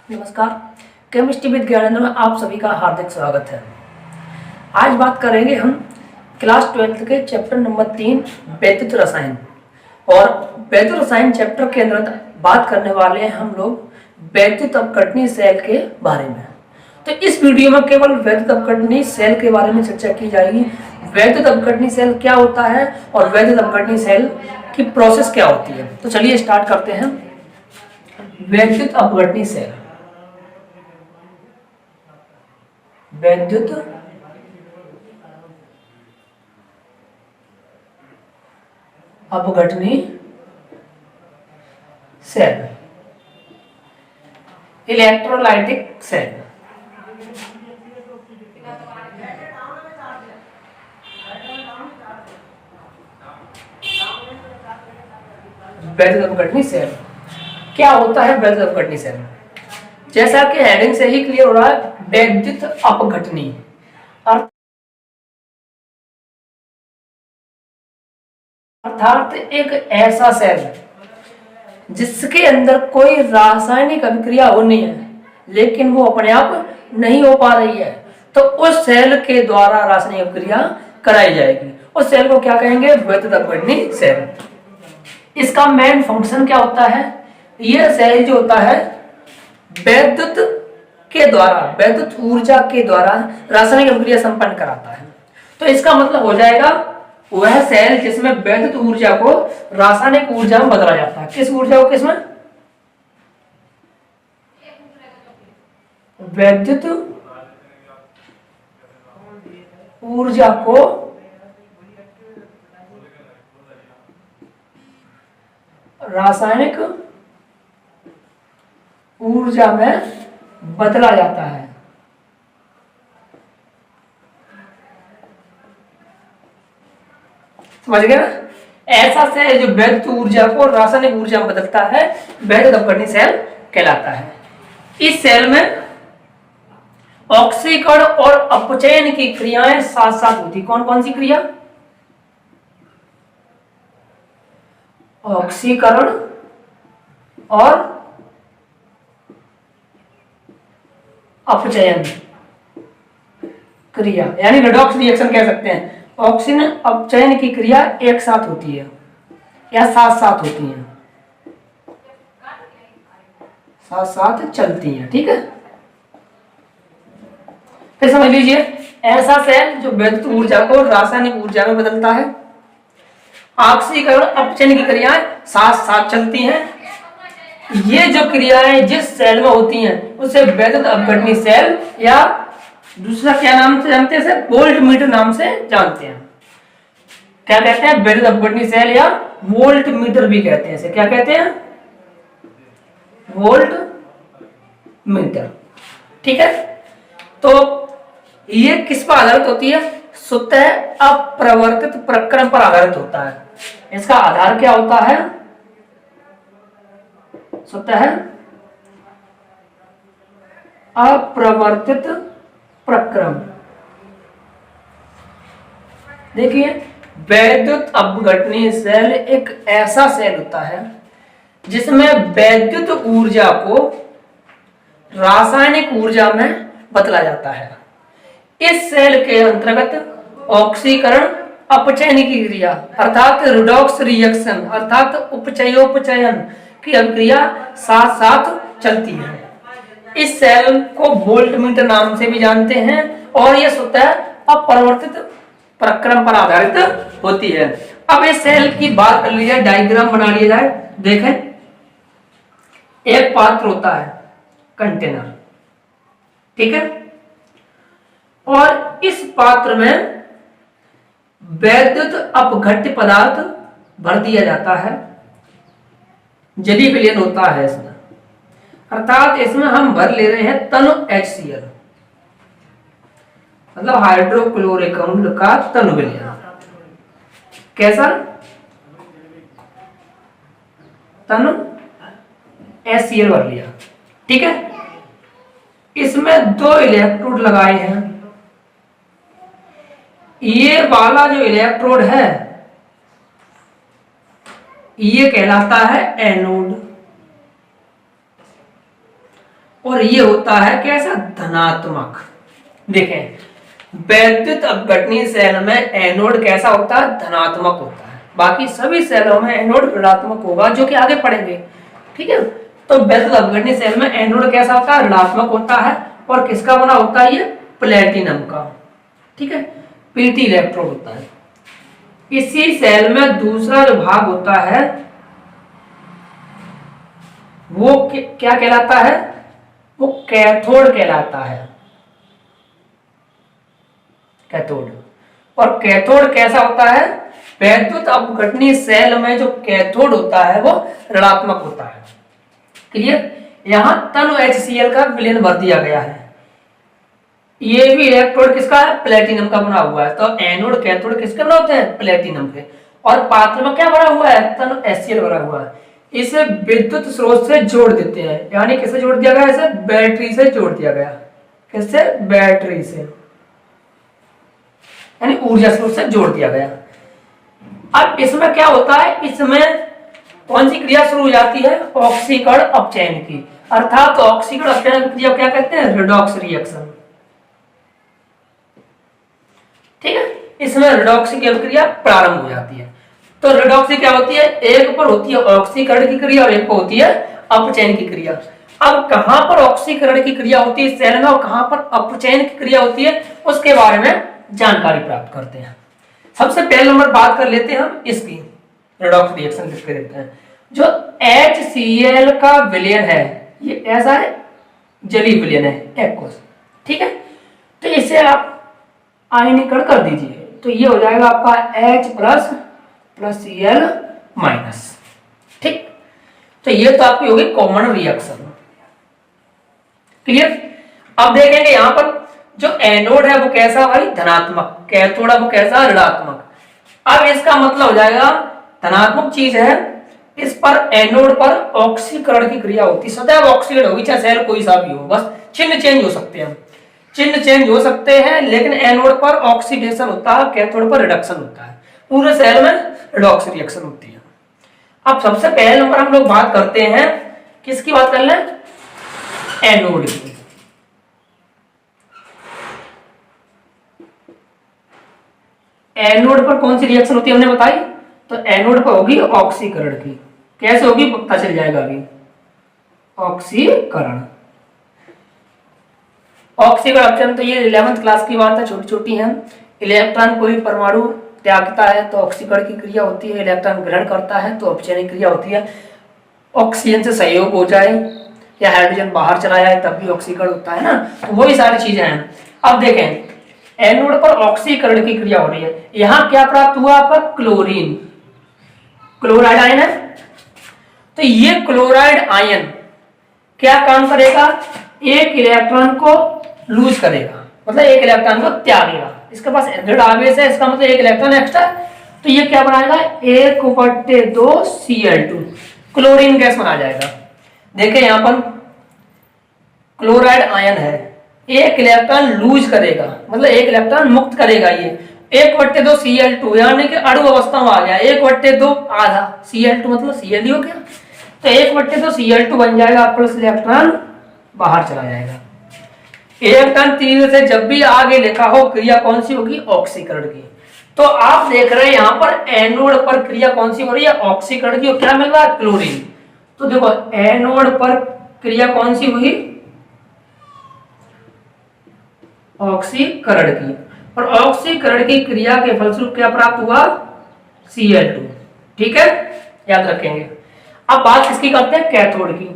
नमस्कार। Chemistry with Gyanendra में आप सभी का हार्दिक स्वागत है। आज बात करेंगे हम क्लास 12th के चैप्टर नंबर 3 वैद्युत रसायन। और वैद्युत रसायन चैप्टर के अंदर बात करने वाले हैं हम लोग वैद्युत अपघटनीय सेल के बारे में। तो इस वीडियो में केवल वैद्युत अपघटनीय सेल के बारे में चर्चा की जाएगी। वैद्युत अपघटनीय सेल क्या होता है और वैद्युत अपघटनीय सेल की प्रोसेस क्या होती है। तो चलिए स्टार्ट करते हैं। वैद्युत अपघटनीय सेल, वैद्युत अपघटनीय सेल, इलेक्ट्रोलाइटिक सेल। वैद्युत अपघटनीय सेल क्या होता है? वैद्युत अपघटनीय सेल जैसा कि हेडिंग से ही क्लियर हो रहा है, वैद्युत अपघटनीय अर्थात एक ऐसा सेल जिसके अंदर कोई रासायनिक अभिक्रिया होनी है लेकिन वो अपने आप नहीं हो पा रही है, तो उस सेल के द्वारा रासायनिक अभिक्रिया कराई जाएगी। उस सेल को क्या कहेंगे? वैद्युत अपघटनीय सेल। इसका मेन फंक्शन क्या होता है? यह सेल जो होता है वैद्युत के द्वारा, वैद्युत ऊर्जा के द्वारा रासायनिक अभिक्रिया संपन्न कराता है। तो इसका मतलब हो जाएगा वह सेल जिसमें वैद्युत ऊर्जा को रासायनिक ऊर्जा में बदला जाता है। किस ऊर्जा को किसमें? वैद्युत ऊर्जा को रासायनिक ऊर्जा में बदला जाता है। समझ गए ना? ऐसा सेल जो वैद्युत ऊर्जा को रासायनिक ऊर्जा में बदलता है वैद्युत अपघटनीय सेल कहलाता है। इस सेल में ऑक्सीकरण और अपचयन की क्रियाएं साथ साथ होती। कौन कौन सी क्रिया? ऑक्सीकरण और अपचयन क्रिया, यानी रेडॉक्स रिएक्शन कह सकते हैं। ऑक्सीजन अपचयन की क्रिया एक साथ होती है या साथ साथ होती है, साथ साथ चलती हैं। ठीक है, फिर समझ लीजिए, ऐसा सेल जो वैद्युत ऊर्जा को रासायनिक ऊर्जा में बदलता है, ऑक्सीकरण अपचयन की क्रियाएं साथ साथ चलती हैं। ये जो क्रियाएं जिस सेल में होती हैं उसे वैद्युत अपघटनीय सेल या दूसरा क्या नाम से जानते हैं? वोल्ट मीटर नाम से जानते हैं। क्या कहते हैं? वैद्युत अपघटनीय सेल या वोल्ट मीटर भी कहते हैं। इसे क्या कहते हैं? Volt meter. ठीक है, तो ये किस पर आधारित होती है? स्वतः अपरिवर्तित प्रक्रम पर आधारित होता है। इसका आधार क्या होता है? स्वतः अपरिवर्तित प्रक्रम। देखिए, वैद्युत अपघटनीय सेल एक ऐसा सेल होता है जिसमें वैद्युत ऊर्जा को रासायनिक ऊर्जा में बदला जाता है। इस सेल के अंतर्गत ऑक्सीकरण अपचयन की क्रिया अर्थात रिडॉक्स रिएक्शन अर्थात उपचयोपचयन की अभिक्रिया साथ साथ चलती है। इस सेल को वोल्ट मीटर नाम से भी जानते हैं और यह स्वतः अपरिवर्तित प्रक्रम पर आधारित होती है। अब इस सेल की बात कर ली जाए, डायग्राम बना लिया जाए। देखें, एक पात्र होता है, कंटेनर, ठीक है, और इस पात्र में वैद्युत अपघट्य पदार्थ भर दिया जाता है। जली विलयन होता है इसमें, अर्थात इसमें हम भर ले रहे हैं तनु HCl, मतलब हाइड्रोक्लोरिक अम्ल का तनु विलयन। कैसा? तनु HCl भर लिया। ठीक है, इसमें 2 इलेक्ट्रोड लगाए हैं। ये वाला जो इलेक्ट्रोड है ये कहलाता है एनोड और ये होता है कैसा, धनात्मक। देखें, वैद्युत अपघटनीय सेल में एनोड कैसा होता है, धनात्मक होता है। बाकी सभी सेलों में एनोड ऋणात्मक होगा, जो कि आगे पढ़ेंगे। ठीक है, तो वैद्युत अपघटनीय सेल में एनोड कैसा होता है, ऋणात्मक होता है। और किसका बना होता है, ये प्लेटिनम का। ठीक है, पीटी इलेक्ट्रोड होता है। इसी सेल में दूसरा जो भाग होता है वो क्या कहलाता है, वो कैथोड कहलाता है, कैथोड। और कैथोड कैसा होता है, वैद्युत अपघटनीय सेल में जो कैथोड होता है वो ऋणात्मक होता है। क्लियर। यहां तनु HCl का विलयन भर दिया गया है। ये भी इलेक्ट्रोड किसका है, प्लेटिनम का बना हुआ है। तो एनोड कैथोड किसके बना होते हैं, प्लेटिनम के। और पात्र में क्या भरा हुआ है, तनु HCl भरा हुआ है। इसे विद्युत स्रोत से जोड़ देते हैं, यानी किससे जोड़ दिया गया, इसे बैटरी से जोड़ दिया गया। किससे, बैटरी से, यानी ऊर्जा स्रोत से जोड़ दिया गया। अब इसमें क्या होता है, इसमें कौन सी क्रिया शुरू हो जाती है, ऑक्सीकरण अपचयन की। अर्थात ऑक्सीकरण अपचयन क्रिया क्या कहते हैं, रिडॉक्स रिएक्शन। ठीक है, इसमें रिडॉक्स की क्रिया प्रारंभ हो जाती है। तो रिडॉक्स क्या होती है, एक पर होती है ऑक्सीकरण की क्रिया और एक पर होती है अपचयन की क्रिया। अब कहां पर ऑक्सीकरण की क्रिया होती है सेल में और कहां पर अपचयन की क्रिया होती है, उसके बारे में जानकारी प्राप्त करते हैं। सबसे पहले नंबर बात कर लेते हैं हम इसकी, रिडॉक्स रिएक्शन लिख देते हैं। जो HCl का विलयन है, ये ऐसा है, जलीय विलयन है, एक्वस। ठीक है, तो इसे आप आयनीकरण कर दीजिए, तो ये हो जाएगा आपका H प्लस Cl माइनस। ठीक, तो ये तो आपकी होगी कॉमन रिएक्शन। क्लियर। अब देखेंगे यहां पर जो एनोड है वो कैसा भाई, धनात्मक, कैथोड है वो कैसा, ऋणात्मक। अब इसका मतलब हो जाएगा धनात्मक चीज है, इस पर एनोड पर ऑक्सीकरण की क्रिया होती है, सदैव ऑक्सीकरण होगी, चाहे सेल कोई सा भी हो, बस चिन्ह चेंज हो सकते हैं, चिन्ह चेंज हो सकते हैं, लेकिन एनोड पर ऑक्सीडेशन होता है, कैथोड पर रिडक्शन होता है। पूरे सेल में रिडॉक्स रिएक्शन होती है। अब सबसे पहले नंबर हम लोग बात करते हैं, किसकी बात कर लें, एनोड की। एनोड पर कौन सी रिएक्शन होती है हमने बताई, तो एनोड पर होगी ऑक्सीकरण की। कैसे होगी पता चल जाएगा अभी। ऑक्सीकरण, ऑक्सीकरण अपचयन, तो ये 11th क्लास की बात है, छोटी छोटी है। इलेक्ट्रॉन कोई परमाणु त्यागता है तो ऑक्सीकरण की क्रिया होती है, इलेक्ट्रॉन ग्रहण करता है तो अपचयन की क्रिया होती है। ऑक्सीजन से सहयोग हो जाए या हाइड्रोजन बाहर चला जाए तब भी ऑक्सीकरण होता है ना, तो वही सारी चीजें हैं। अब देखें, एनोड पर ऑक्सीकरण की क्रिया हो रही है, यहां क्या प्राप्त हुआ आपका, क्लोरीन, क्लोराइड आयन है। तो ये क्लोराइड आयन क्या काम करेगा, एक इलेक्ट्रॉन को लूज करेगा, मतलब एक इलेक्ट्रॉन को त्यागेगा। इसके पास ऋण आवेश है, इसका मतलब एक इलेक्ट्रॉन एक्स्ट्रा, तो ये क्या बनाएगा, 1/2 Cl2, क्लोरीन गैस बना जाएगा। देखिए यहां पर क्लोराइड आयन है, एक इलेक्ट्रॉन लूज करेगा, मतलब एक इलेक्ट्रॉन मुक्त करेगा, ये 1/2 Cl2, यानी कि अणु अवस्था में आ गया। 1/2 आधा Cl2 मतलब Cl हो गया, तो 1/2 Cl2 बन जाएगा, प्लस इलेक्ट्रॉन बाहर चला जाएगा। इलेक्ट्रॉन तीर से जब भी आगे लिखा हो क्रिया कौन सी होगी, ऑक्सीकरण की। तो आप देख रहे हैं यहां पर एनोड पर क्रिया कौन सी हो रही है, ऑक्सीकरण की, और क्या मिल रहा है, क्लोरीन। तो देखो एनोड पर क्रिया कौन सी हुई, ऑक्सीकरण की, और ऑक्सीकरण की क्रिया के फलस्वरूप क्या प्राप्त हुआ, Cl2। ठीक है, याद रखेंगे। अब बात किसकी करते हैं, कैथोड की।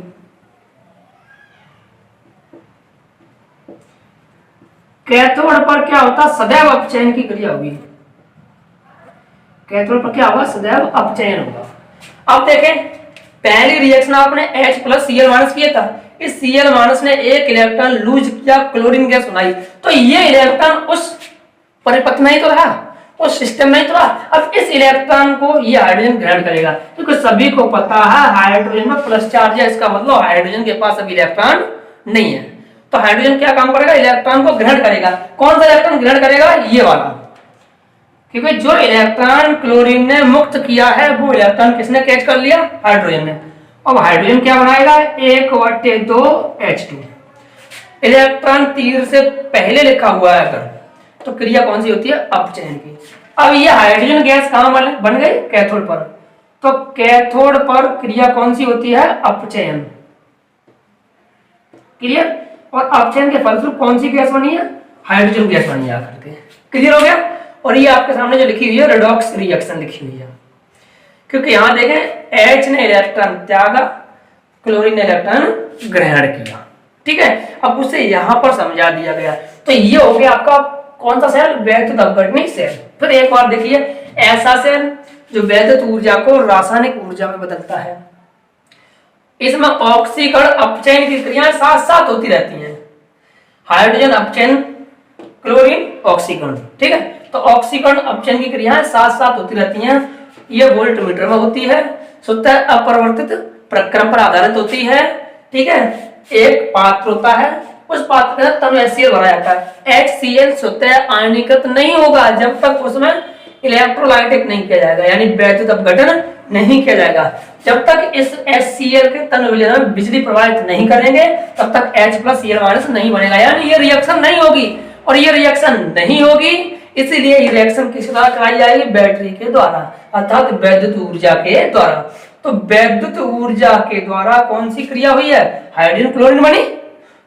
कैथोड पर क्या होता, सदैव अपचयन की क्रिया होगी। कैथोड पर क्या होगा, सदैव अपचयन होगा। अब देखें, पहली रिएक्शन आपने H प्लस Cl- किया था, इस Cl- ने एक इलेक्ट्रॉन लूज किया, क्लोरीन गैस बनाई, तो ये इलेक्ट्रॉन उस परिपथ में ही तो रहा, उस सिस्टम में ही तो रहा। अब इस इलेक्ट्रॉन को ये हाइड्रोजन ग्रहण करेगा, क्योंकि सभी को पता है हाइड्रोजन में प्लस चार्ज है, इसका मतलब हाइड्रोजन के पास अभी इलेक्ट्रॉन नहीं है। तो हाइड्रोजन क्या काम करेगा, इलेक्ट्रॉन को ग्रहण करेगा। कौन सा इलेक्ट्रॉन ग्रहण करेगा, ये वाला, क्योंकि जो इलेक्ट्रॉन क्लोरीन ने मुक्त किया है वो इलेक्ट्रॉन किसने कैच कर लिया, हाइड्रोजन ने। अब हाइड्रोजन क्या बनाएगा, 1/2 H2, इलेक्ट्रॉन तीर से पहले लिखा हुआ है अगर, तो क्रिया कौन सी होती है? अपचयन की। अब ये हाइड्रोजन गैस कहां बन गई? कैथोड पर। तो कैथोड पर क्रिया कौन सी होती है? अपचयन। क्लियर? और अपचयन के फलस्वरूप कौन सी गैस बनी है? हाइड्रोजन गैस बनी है आकर के। क्लियर हो गया? और ये आपके सामने जो लिखी हुई है रेडॉक्स रिएक्शन लिखी हुई है, क्योंकि यहां देखें H ने इलेक्ट्रॉन त्यागा, क्लोरीन ने इलेक्ट्रॉन ग्रहण किया। ठीक है, अब उसे यहां पर समझा दिया गया। तो ये हो गया आपका कौन सा सेल? वैद्युत अपघटनी सेल। फिर एक बार देखिए, ऐसा सेल जो वैद्युत ऊर्जा को रासायनिक ऊर्जा में बदलता है, इसमें ऑक्सीकरण अपचयन की क्रियाएं साथ साथ होती रहती हैं। हाइड्रोजन अपचयन, क्लोरीन ऑक्सीकरण। ठीक है, तो ऑक्सीकरण अपचयन की क्रियाएं साथ साथ होती रहती हैं। ये वोल्टमीटर में होती है, स्वतः अपरिवर्तित प्रक्रम पर आधारित होती है। ठीक है, एक पात्र होता है, उस पात्र के अंदर तनु HCl भरा जाता है। HCl स्वतः आयनीकृत नहीं होगा जब तक उसमें इलेक्ट्रोलाइटिक नहीं किया जाएगा, यानी वैद्युत अपघटन नहीं किया जाएगा। जब तक इस HCl के तनु विलयन में बिजली प्रवाहित नहीं करेंगे तब तक H+Cl- नहीं बनेगा, यानी ये रिएक्शन नहीं होगी। और ये रिएक्शन नहीं होगी, इसीलिए ये रिएक्शन किस द्वारा कराई जाएगी? बैटरी के द्वारा, अर्थात वैद्युत ऊर्जा के द्वारा। तो वैद्युत ऊर्जा के द्वारा कौन सी क्रिया हुई है? हाइड्रोजन क्लोरीन बनी,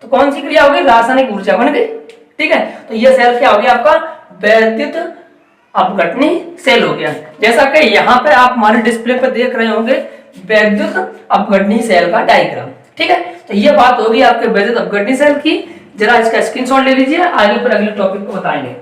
तो कौन सी क्रिया होगी? रासायनिक ऊर्जा बन गई। ठीक है, तो ये सेल क्या हो गया आपका? वैद्युत अपघटनी सेल हो गया। जैसा कि यहाँ पे आप हमारे डिस्प्ले पे देख रहे होंगे वैद्युत अपघटनी सेल का डायग्राम। ठीक है, तो ये बात होगी आपके वैद्युत अपघटनी सेल की। जरा इसका स्क्रीनशॉट ले लीजिए, आगे पर अगले टॉपिक को बताएंगे।